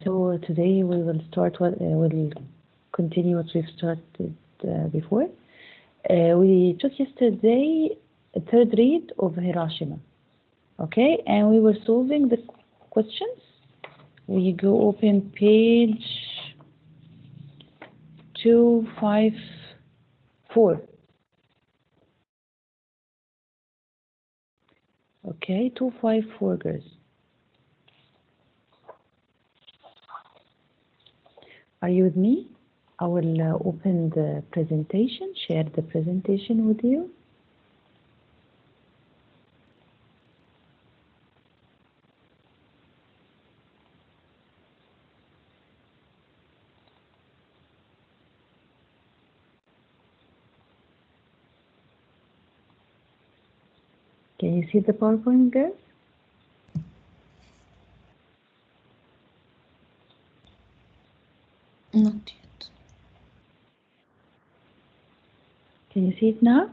So today we will start we'll continue what we've started before. We took yesterday a third read of Hiroshima, okay, and we were solving the questions. We go open page 254. Okay, 254, girls. Are you with me? I will open the presentation, share the presentation with you. Can you see the PowerPoint, girls? Not yet. Can you see it now?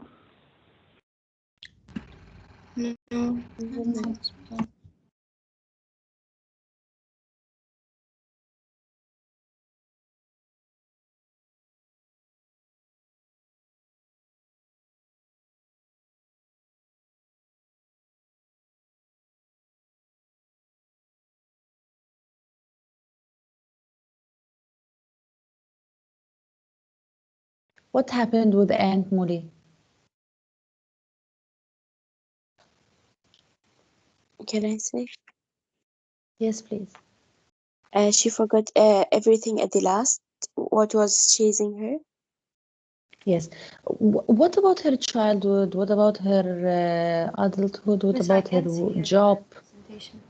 No. What happened with Aunt Molly? Can I say? Yes, please. She forgot everything at the last. What was chasing her? Yes. What about her childhood? What about her adulthood? What Miss, about I her can't see job? presentation.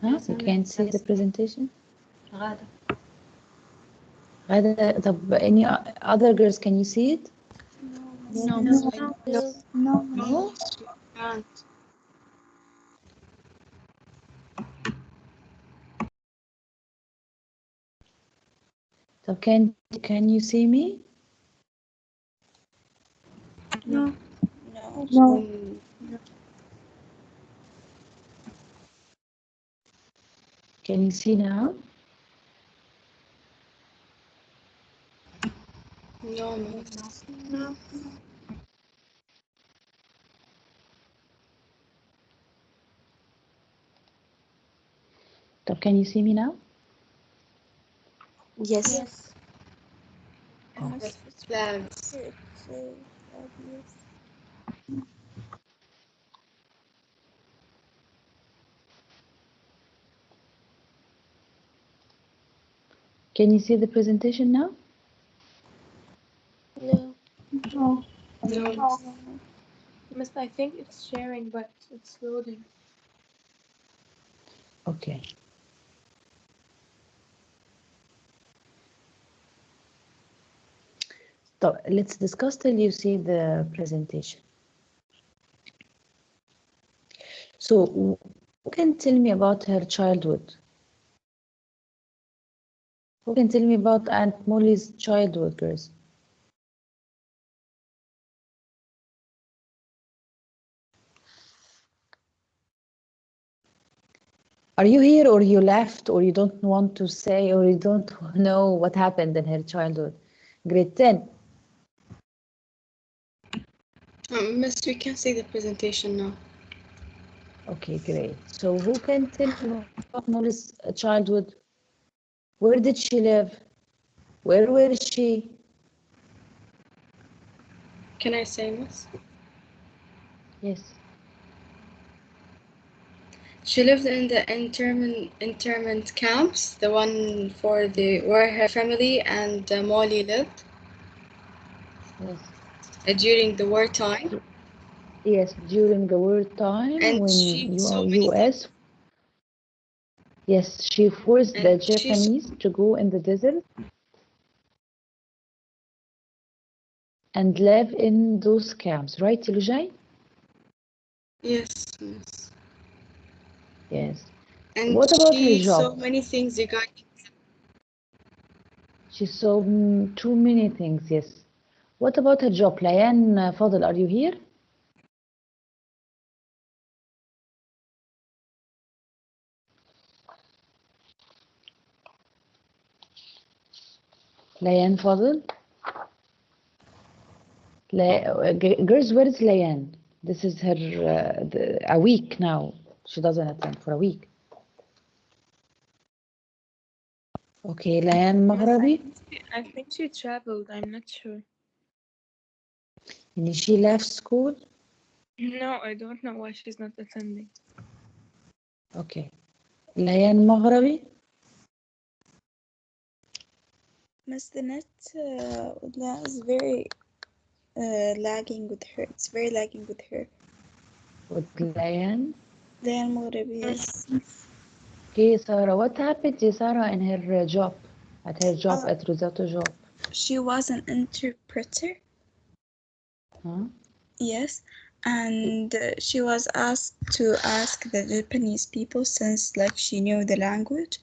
Huh? Yes, You I'm can't at see the Samsung. presentation? غادة. طب any other girls, can you see it? No. No? Can't. So can you see me? No. Can you see now? No, miss. No. So can you see me now? Yes. Yes. Yes. It's flags. Can you see the presentation now? No. Miss, I think it's sharing, but it's loading. Okay. So let's discuss till you see the presentation. So who can tell me about her childhood? Who can tell me about Aunt Molly's childhood, girls? Are you here, or you left, or you don't want to say, or you don't know what happened in her childhood? Grade 10. Miss, we can see the presentation now. Okay, great. So who can tell me about Molly's childhood? Where did she live? Where was she? Can I say, Miss? Yes. She lived in the internment camps, the one for where her family and Molly lived. Yes. During the wartime. Yes, during the war time, And when she saw many US, yes, she forced the And she saw- Japanese to go in the desert and live in those camps, right, Tilujai? Yes, yes. Yes. And What about her she saw job? many things regarding. She saw too many things, yes. What about her job? Layan Fadl, are you here? Layan Fadl? Girls, where is Layan? This is her a week now. She doesn't attend for a week. Okay, Layan Maghrabi? I think she traveled. I'm not sure. And she left school? No, I don't know why she's not attending. Okay. Layan Maghrabi? Miss, the net is very lagging with her. It's very lagging with her. With Layan? Layan Maghrabi, yes. Okay, Sarah, what happened to Sarah in her job? At her job, at Risotto job? She was an interpreter, Huh? yes, and she was asked to ask the Japanese people since like she knew the language,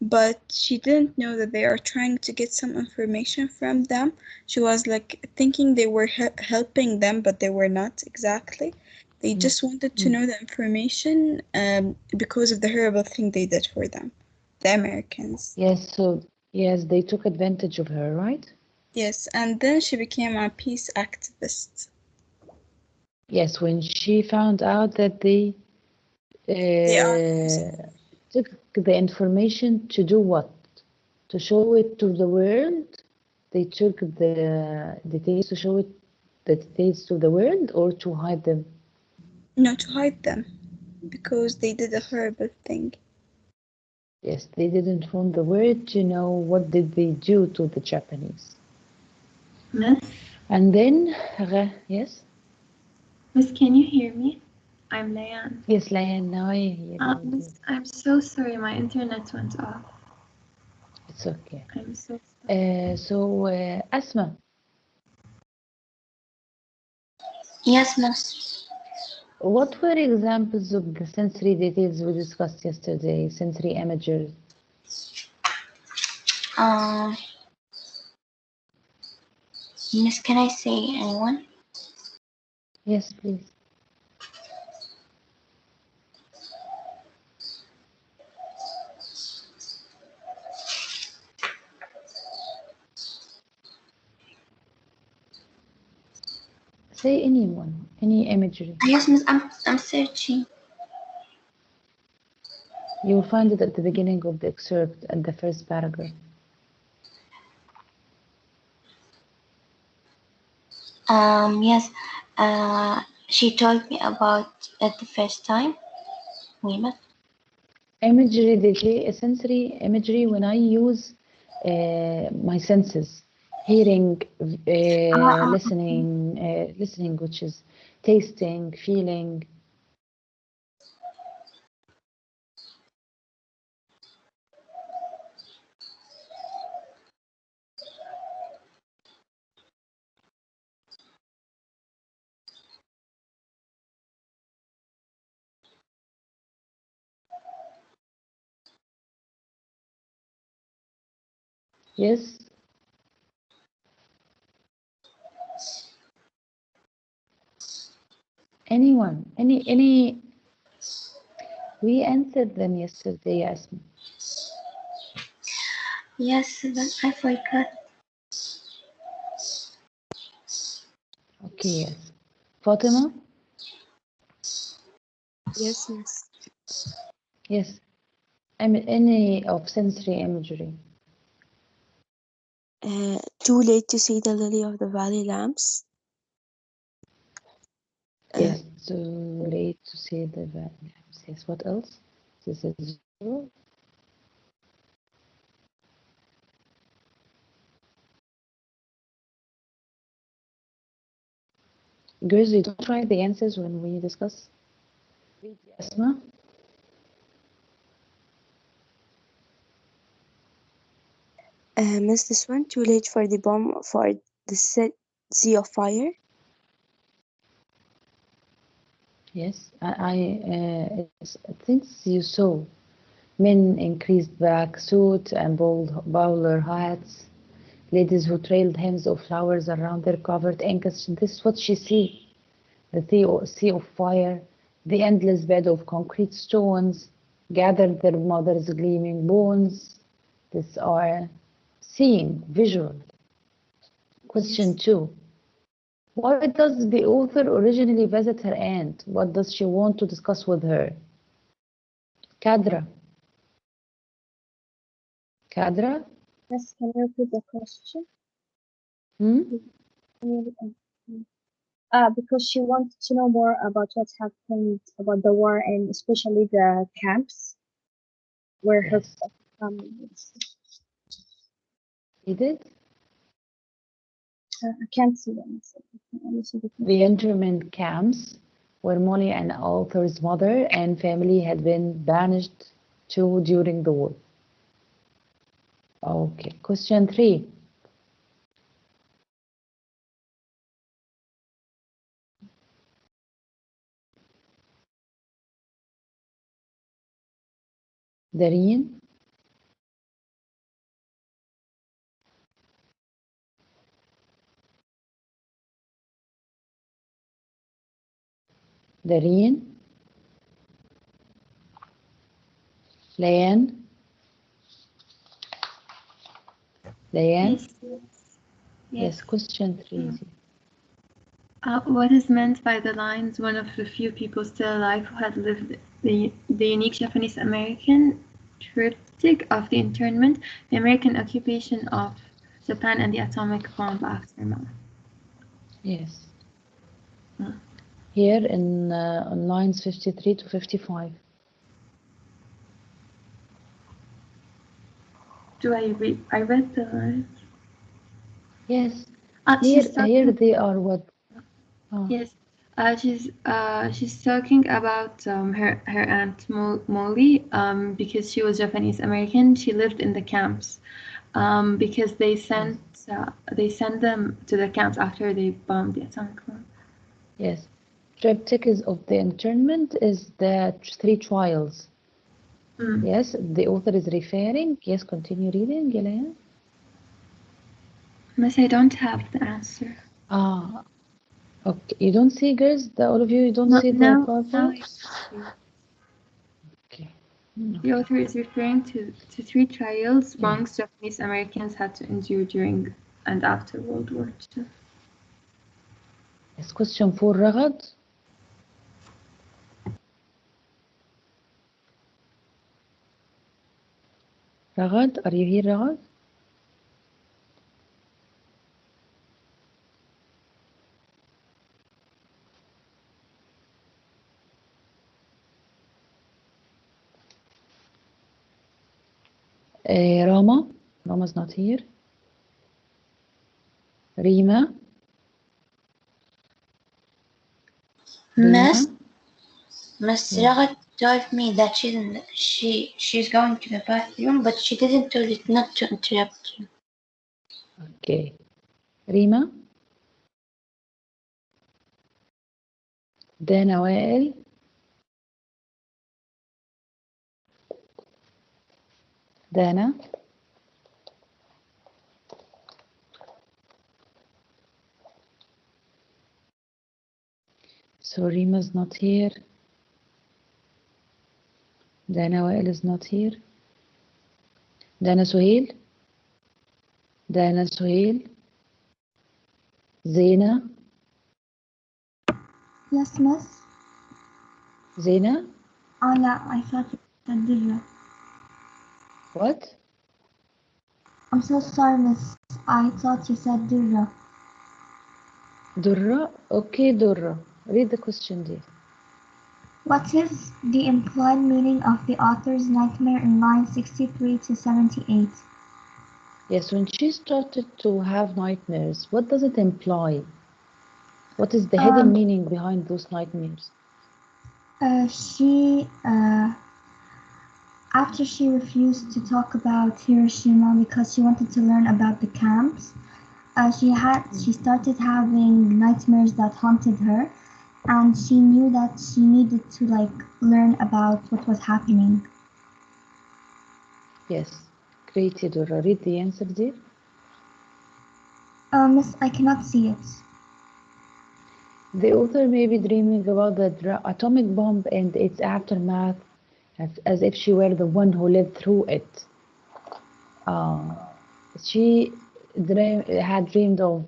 but she didn't know that they are trying to get some information from them. She was like thinking they were helping them, but they were not exactly. They just wanted to know the information because of the horrible thing they did for them, the Americans. Yes, so, yes, they took advantage of her, right? Yes, and then she became a peace activist. Yes, when she found out that they took the information to do what? To show it to the world? They took the details to show it the details to the world or to hide them? No, to hide them, because they did a horrible thing. Yes, they didn't want the world to know what did they do to the Japanese. Miss? And then, yes? Miss, can you hear me? I'm Layan. Yes, Layan, now I hear you. Miss, I'm so sorry, my internet went off. It's okay. I'm so sorry. Asma, Yes, Miss. what were examples of the sensory details we discussed yesterday, sensory images? Miss, can I say anyone? Yes, please. Say anyone, any imagery. Yes, Miss. I'm searching. You will find it at the beginning of the excerpt at the first paragraph. Yes. She told me about it the first time. Wait, Miss. Imagery, sensory imagery, when I use my senses, hearing, listening, which is tasting, feeling. Yes. Anyone, any. We answered them yesterday, Asma. Yes, but I forgot. Okay, yes. Fatima? Yes, miss. Yes. Any of sensory imagery. Too late to see the lily of the valley lamps. Yes, too late to see the valley. Yes, what else? This is zero. Girls, you don't write the answers when we discuss. Read, Asma. Miss, this one, too late for the bomb for the sea of fire. Yes, things you saw. Men increased black suit and bowler hats. Ladies who trailed hens of flowers around their covered ankles. This is what she see. The sea of fire, the endless bed of concrete stones, gathered their mother's gleaming bones. These are Seeing, visual. Question 2. Why does the author originally visit her aunt? What does she want to discuss with her? Kadra. Kadra? Yes, can you repeat the question? Hmm? Because she wanted to know more about what happened about the war and especially the camps where her Yes. family is. He did? I can't see them. So I can only see the The internment camps where Molly and Arthur's mother and family had been banished to during the war. Okay, question 3. Dareen? Dareen? Layan? Layan? Yes. Yes, question 3. What is meant by the lines, one of the few people still alive who had lived the unique Japanese American triptych of the internment, the American occupation of Japan, and the atomic bomb aftermath? Yes. Hmm. Here in on lines 53 to 55. Do I read? I read the lines. Yes. She's Here talking. they are what? Oh, Yes, she's talking about her aunt Molly because she was Japanese American. She lived in the camps because they sent them to the camps after they bombed the atomic bomb. yes. Triptych is of the internment is the 3 trials. Mm. Yes, the author is referring. Yes, continue reading, Gillian. Miss, I don't have the answer. Ah, okay. You don't see, girls? All of you don't No, see the now PowerPoint? I see. Okay. The author is referring to 3 trials Yeah. monks Japanese Americans had to endure during and after World War II. Yes, question 4, Ragad. Ragad, are you here, Ragad? Rama? Rama's not here. Rima? Miss, Rima? Miss Yeah. Raghat told me that she's going to the bathroom, but she didn't tell it not to interrupt you. Okay. Rima? Dana Wael? Dana? So Rima's not here. Dana Wael is not here. Dana Suhail? Dana Suhail? Zena? Yes, miss. Zena? Oh yeah, I thought you said Dira. What? I'm so sorry, miss. I thought you said Dira. Durra? Okay, Durra. Read the question, dear. What is the implied meaning of the author's nightmare in lines 63 to 78? Yes, when she started to have nightmares, what does it imply? What is the hidden meaning behind those nightmares? After she refused to talk about Hiroshima because she wanted to learn about the camps, she started having nightmares that haunted her, and she knew that she needed to learn about what was happening. Yes, great, Durra. Read the answer, dear. Miss, I cannot see it. The author may be dreaming about the atomic bomb and its aftermath as if she were the one who lived through it. she had dreamed of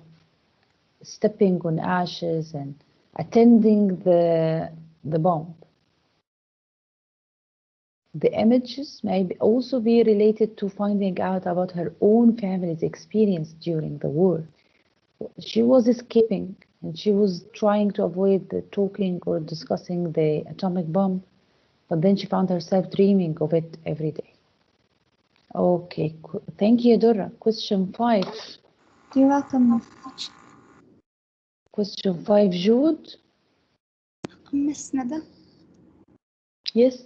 stepping on ashes and attending the bomb. The images may also be related to finding out about her own family's experience during the war. She was escaping and she was trying to avoid the talking or discussing the atomic bomb, but then she found herself dreaming of it every day. Okay, thank you, Dora. Question 5. You're welcome. Question 5, Jude. Miss Nada. Yes.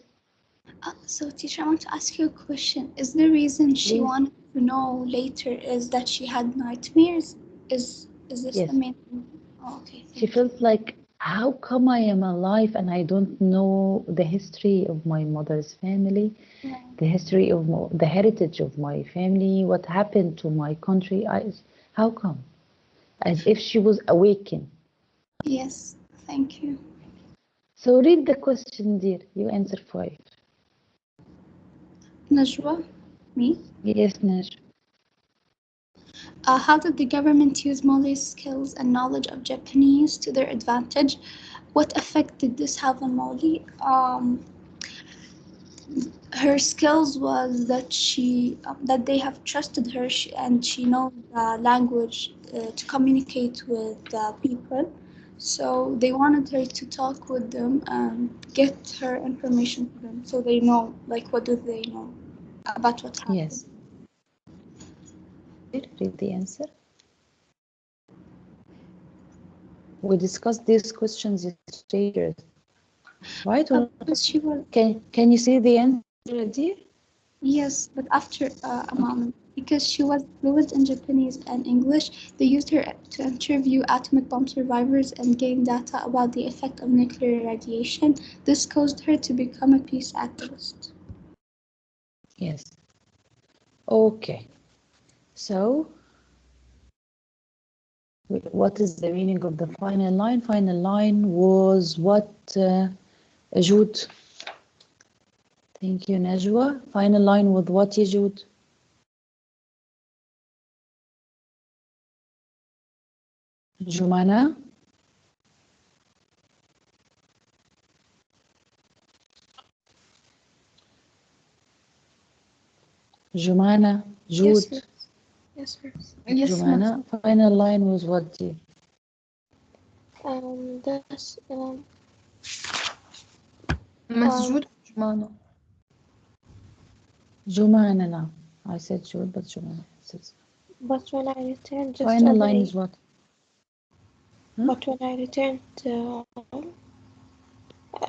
So, teacher, I want to ask you a question. Is the reason she Please. wanted to know later is that she had nightmares? Is this Yes. the main? Oh, okay. She felt like, how come I am alive and I don't know the history of my mother's family, the history of the heritage of my family, what happened to my country? How come? As if she was awakened. Yes, thank you. So read the question, dear. You answer 5. Najwa, me? Yes, Naj. How did the government use Molly's skills and knowledge of Japanese to their advantage? What effect did this have on Molly? Her skills was that that they have trusted her and she knows the language to communicate with people. So they wanted her to talk with them and get her information from them, so they know, like, what do they know about what happened. Yes. Read the answer. We discussed these questions yesterday, right? She was, can you see the answer, dear? yes, but after a moment, because she was fluent in Japanese and English, they used her to interview atomic bomb survivors and gain data about the effect of nuclear radiation. This caused her to become a peace activist. Yes. Okay. So, what is the meaning of the final line? Final line was what, Jude? Thank you, Najwa. Final line with what, Jude? Jumana? Jumana? Jude? Yes, miss. Jumana? Final line was what, dear? That's Miss Jude, Jumana. Jumana now. I said Jude, but Jumana. but when I returned just Final a line day, is what? but when I returned,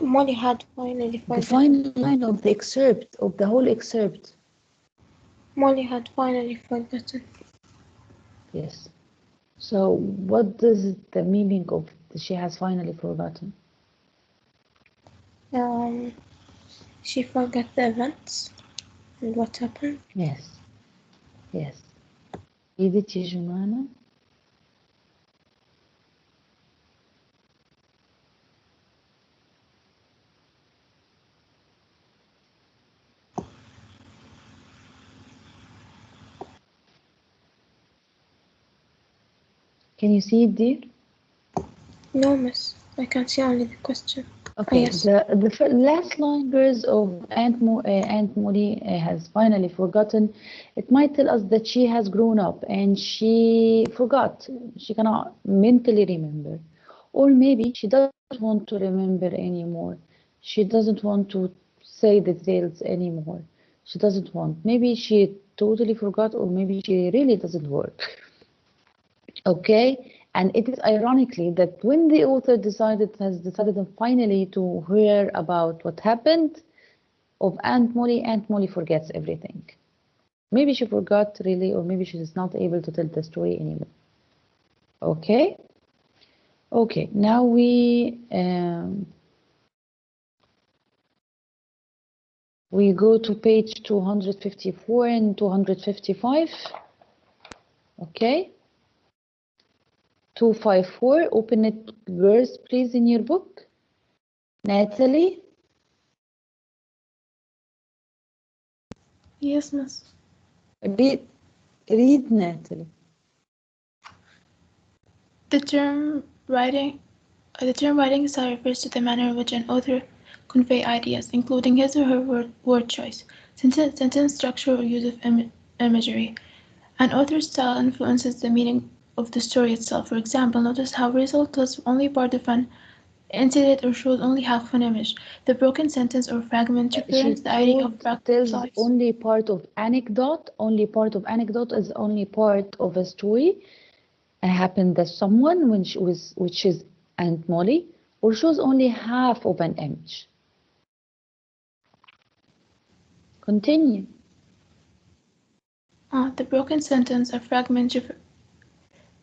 Molly had finally The forgotten. final line of the excerpt, of the whole excerpt. Molly had finally forgotten. Yes. So what does the meaning of she has finally forgotten? She forgot the events and what happened. Yes. Yes. Read it, Jumana. Can you see it, dear? No, miss. I can see only the question. Okay. Yes. The last line, girls, of Aunt Molly has finally forgotten. It might tell us that she has grown up and she forgot. She cannot mentally remember. Or maybe she doesn't want to remember anymore. She doesn't want to say the details anymore. She doesn't want. Maybe she totally forgot, or maybe she really doesn't work. Okay, and it is ironically that when the author has decided finally to hear about what happened of Aunt Molly forgets everything. Maybe she forgot really, or maybe she is not able to tell the story anymore. Okay. Okay, now we go to page 254 and 255. Okay. 254, open it, girls, please, in your book. Natalie? Yes, miss. Read Read, Natalie. The term writing style refers to the manner in which an author convey ideas, including his or her word choice, sentence structure, or use of imagery. An author's style influences the meaning of the story itself. For example, notice how Rizal tells only part of an incident or shows only half of an image. The broken sentence or fragment She represents the idea of tells plots. only part of anecdote. Only part of anecdote is only part of a story. It happened that someone which is Aunt Molly, or shows only half of an image. Continue. The broken sentence or fragment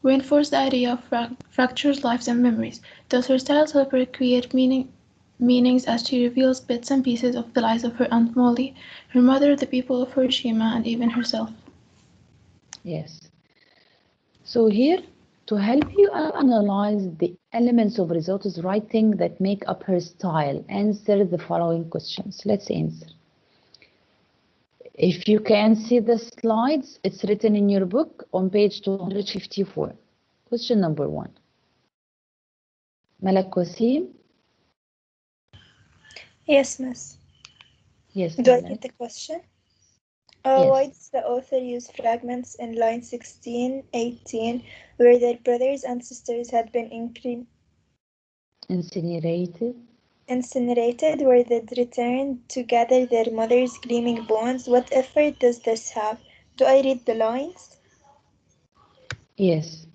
reinforce the idea of fractured lives and memories. Thus, her styles help her create meanings as she reveals bits and pieces of the lives of her Aunt Molly, her mother, the people of Hiroshima, and even herself. Yes. So here, to help you analyze the elements of Risotto's writing that make up her style, answer the following questions. Let's answer. If you can see the slides, it's written in your book on page 254. Question number 1. Malak Wasim? Yes, miss. Yes, Do I Malak. read the question? Yes. Why does the author use fragments in line 16, 18, where their brothers and sisters had been incinerated, where they'd returned to gather their mother's gleaming bones? What effort does this have? Do I read the lines? Yes.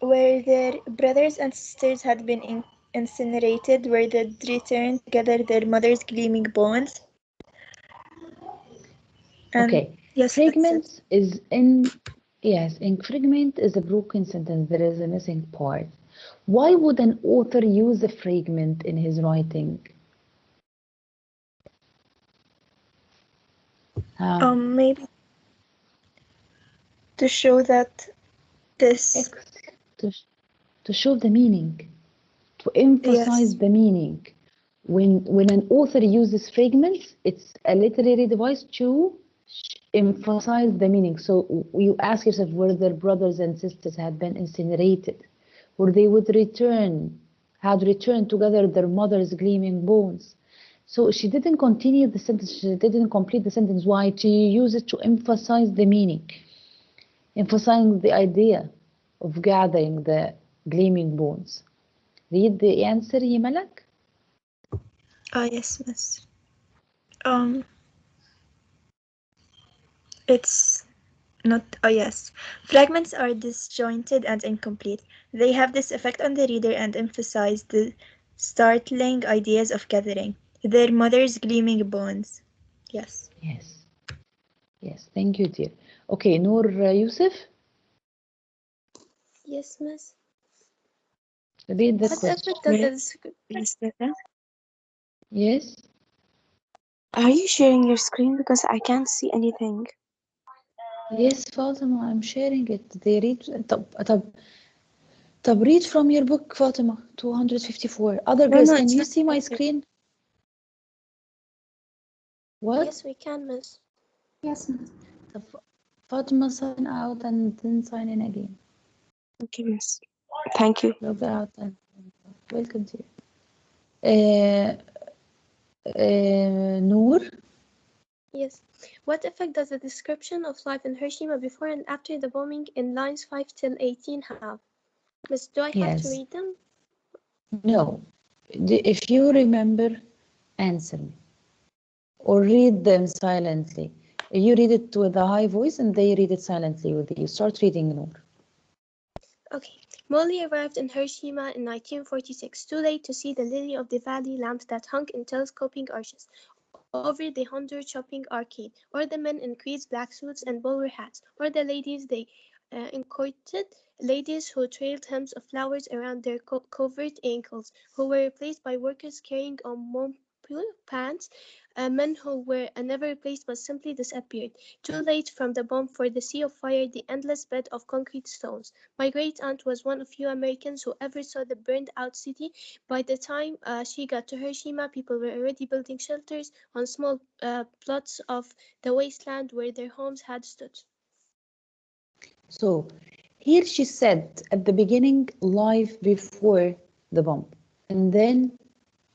Where their brothers and sisters had been incinerated, where they'd returned to gather their mother's gleaming bones. Okay. Yes, Fragments is in fragment is a broken sentence. There is a missing part. Why would an author use a fragment in his writing? Maybe to show that this to show the meaning, to emphasize the meaning. When an author uses fragments, it's a literary device to emphasize the meaning. So you ask yourself whether their brothers and sisters had been incinerated, or they would had returned to gather their mother's gleaming bones. So she didn't continue the sentence, she didn't complete the sentence. Why? To use it to emphasize the meaning, emphasizing the idea of gathering the gleaming bones. Read the answer, Yimalak. Yes, miss. It's not. Yes. Fragments are disjointed and incomplete. They have this effect on the reader and emphasize the startling ideas of gathering their mother's gleaming bones. Yes. Yes, thank you, dear. Okay, Noor Yusuf. Yes, miss. Read the What question. effect does the Yes. Are you sharing your screen? Because I can't see anything. Yes, Fatima, I'm sharing it. They read. طب read from your book, Fatima. 254. Other girls, can you see my screen? What? Yes, we can, miss. Yes, miss. Fatima, sign out and then sign in again. Okay, miss. Thank you. Log out and welcome to you. Noor? Yes. What effect does the description of life in Hiroshima before and after the bombing in lines 5 till 18 have? Miss, do I have to read them? No. If you remember, answer me. Or read them silently. You read it with a high voice and they read it silently with you. Start reading, Noor. Okay. Molly arrived in Hiroshima in 1946, too late to see the lily of the valley lamps that hung in telescoping arches over the 100 shopping arcade, or the men in tweeds, black suits, and bowler hats, or the ladies they escorted, ladies who trailed hems of flowers around their covered ankles, who were replaced by workers carrying on pants, men who were never replaced but simply disappeared. Too late from the bomb for the sea of fire, the endless bed of concrete stones. My great-aunt was one of few Americans who ever saw the burned-out city. By the time she got to Hiroshima, people were already building shelters on small plots of the wasteland where their homes had stood. So here she said at the beginning, life before the bomb. And then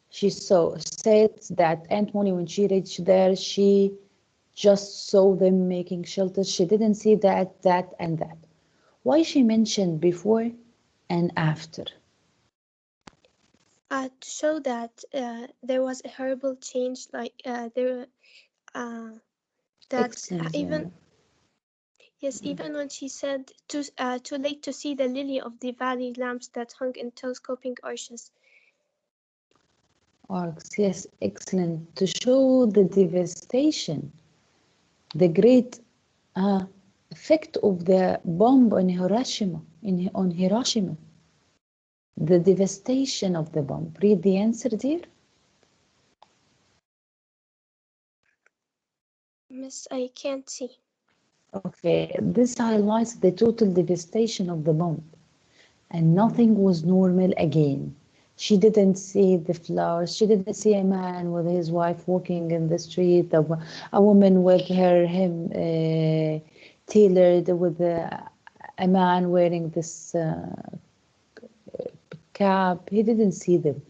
she said that Aunt Molly, when she reached there, she just saw them making shelters. She didn't see that, and that. Why she mentioned before and after? To show that there was a horrible change, like that Excellent, even yes, even when she said too late to see the lily of the valley lamps that hung in telescoping arches. Arcs, yes, excellent. To show the devastation, the great effect of the bomb on Hiroshima, on Hiroshima. The devastation of the bomb. Read the answer, dear. Miss, I can't see. Okay, this highlights the total devastation of the bomb. And nothing was normal again. She didn't see the flowers. She didn't see a man with his wife walking in the street, a woman with her hem tailored, with a man wearing this cap. He didn't see them.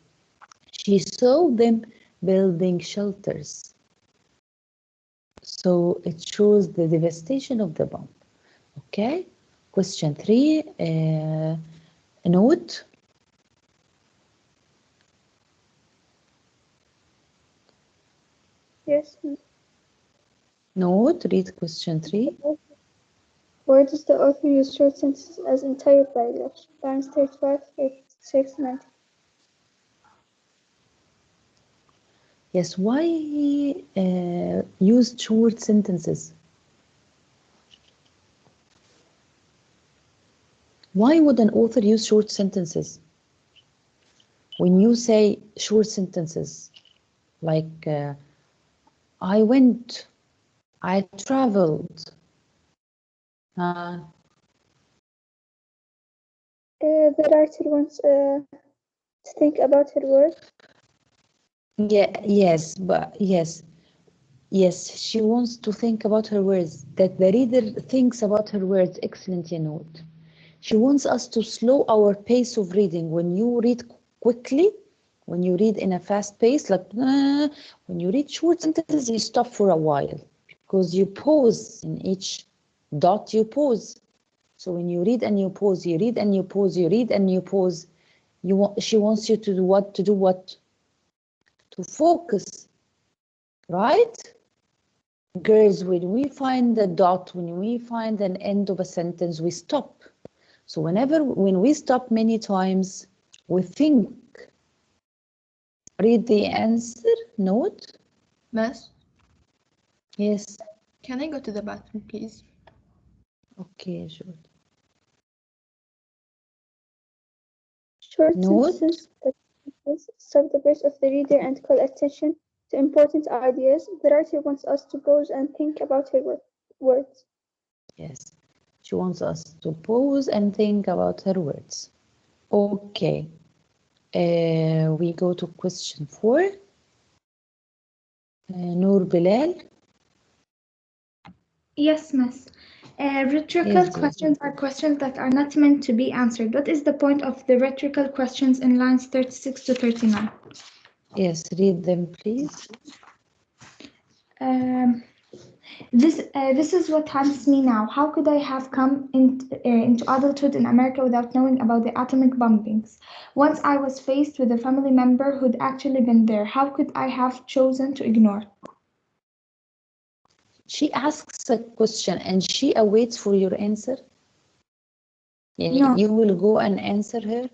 She saw them building shelters. So it shows the devastation of the bomb. Okay, question 3, note. Yes. Note, read question 3. Where does the author use short sentences as entire paragraphs? Lines 35, 36, 90. Yes, why he used short sentences? Why would an author use short sentences? When you say short sentences, like I went, I traveled. The writer wants to think about her work. Yes, she wants to think about her words, that the reader thinks about her words. Excellent, you note. She wants us to slow our pace of reading. When you read quickly, when you read in a fast pace, like when you read short sentences, you stop for a while because you pause in each dot, you pause. So when you read and you pause, you read and you pause, you read and you pause. She wants you to do what? To focus, right? Girls, when we find a dot, when we find an end of a sentence, we stop. So when we stop many times, we think. Read the answer, note. Miss? Yes. Can I go to the bathroom, please? Okay, sure. Short sentences that stop the pace of the reader and call attention to important ideas. The writer wants us to pause and think about her words. Yes, she wants us to pause and think about her words. Okay, we go to question 4. Noor Bilal. Yes, Miss. Rhetorical questions are questions that are not meant to be answered. What is the point of the rhetorical questions in lines 36 to 39? Yes, read them, please. This is what haunts me now. How could I have come into adulthood in America without knowing about the atomic bombings? Once I was faced with a family member who'd actually been there. How could I have chosen to ignore? She asks a question and she awaits for your answer. No. You will go and answer her.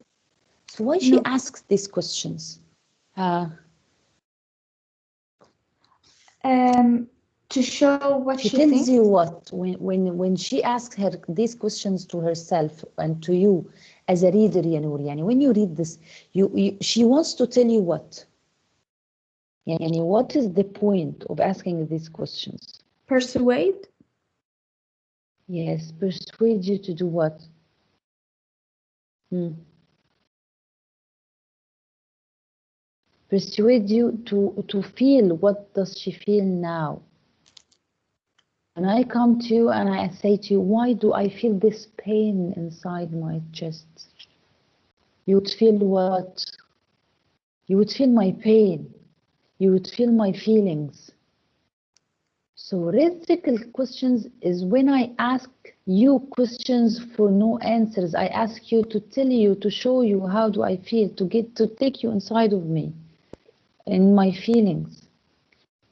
So why she asks these questions? To show what she tells thinks. you what when she asks her these questions to herself and to you as a reader, Noor, when you read this, she wants to tell you what? Yani, what is the point of asking these questions? Persuade? Yes, persuade you to do what? Persuade you to feel what does she feel now. When I come to you and I say to you, why do I feel this pain inside my chest? You would feel what? You would feel my pain. You would feel my feelings. So rhetorical questions is when I ask you questions for no answers. I ask you to tell you, to show you how do I feel, to take you inside of me, in my feelings.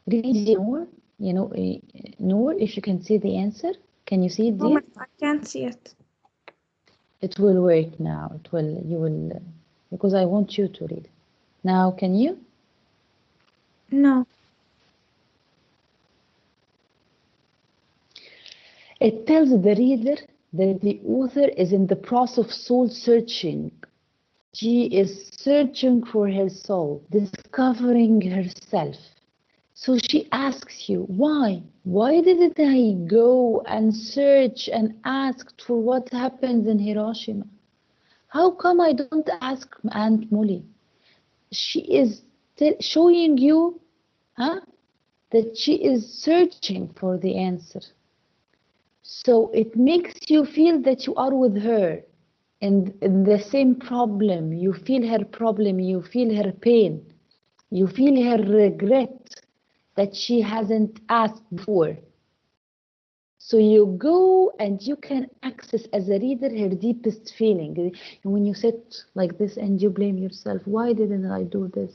Read Noor, Noor, if you can see the answer. Can you see it, dear? I can't see it. It will work now. You will, because I want you to read. Now, can you? No. It tells the reader that the author is in the process of soul searching. She is searching for her soul, discovering herself. So she asks you, why? Why didn't I go and search and ask for what happened in Hiroshima? How come I don't ask Aunt Molly? She is showing you that she is searching for the answer. So it makes you feel that you are with her in the same problem. You feel her problem, you feel her pain, you feel her regret that she hasn't asked before. So you go and you can access as a reader her deepest feeling. And when you sit like this and you blame yourself, why didn't I do this?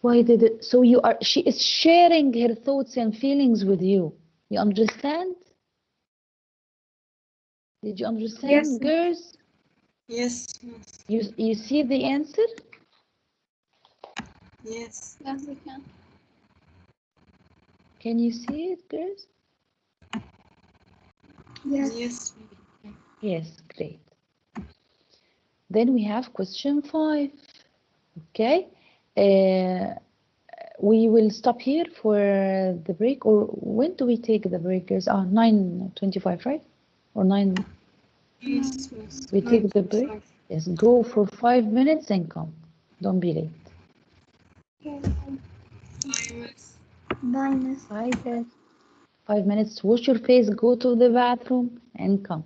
Why did it? So she is sharing her thoughts and feelings with you. You understand? Did you understand, yes, girls? Yes. You see the answer? Yes. Yes, we can. Can you see it, girls? Yes. Yes. Yes, great. Then we have question 5. Okay. We will stop here for the break, or when do we take the break, girls? 9:25, right? Or 9? Yes. We take the break. Yes, go for 5 minutes and come. Don't be late. Bye, Miss. Bye, guys. 5 minutes. Wash your face, go to the bathroom, and come.